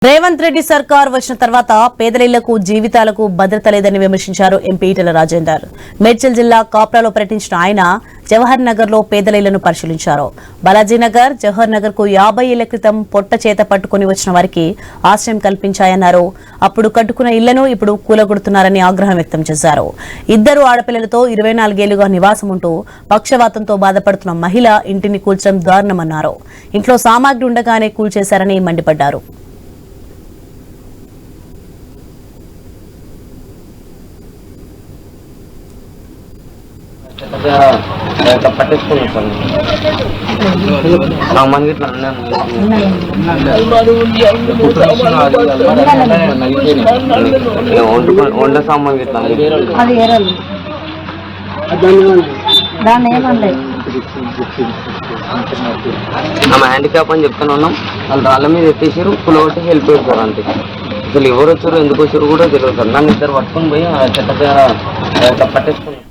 రేవంత్ రెడ్డి సర్కార్ వచ్చిన తర్వాత పేదరిళ్లకు జీవితాలకు భద్రత లేదని విమర్శించారు ఎంపీ ఈటెల రాజేందర్. మేడ్చల్ జిల్లా కాప్రాలో పర్యటించిన ఆయన జవహర్ నగర్ లో పేదరిళ్లను పరిశీలించారు. బాలాజీనగర్, జవహర్ నగర్ కు 50 ఏళ్ల క్రితం పొట్ట చేత పట్టుకుని వచ్చిన వారికి ఆశ్రయం కల్పించాయన్నారు. అప్పుడు కట్టుకున్న ఇళ్లను ఇప్పుడు కూలగొడుతున్నారని ఆగ్రహం వ్యక్తం చేశారు. 2 ఆడపిల్లలతో 24 ఏళ్లుగా నివాసం ఉంటూ పక్షవాతంతో బాధపడుతున్న మహిళ ఇంటిని కూల్చడం దారుణమన్నారు. ఇంట్లో సామాగ్రి ఉండగానే కూల్చేశారని మండిపడ్డారు. పట్టించుకుని సామాన్ గిట్లా వంట సామాన్ గిట్లా ఆమె హ్యాండిక్యాప్ అని చెప్తాను ఉన్నాం. వాళ్ళు రాళ్ళ మీద ఎత్తేసారు, పులగొట్టి వెళ్ళిపోయారు. అంతే. అసలు ఎవరు వచ్చారు, ఎందుకు వచ్చారు కూడా తెలియదు సార్. నన్ను 2 పట్టుకొని పోయి చెత్త పట్టించుకున్నాం.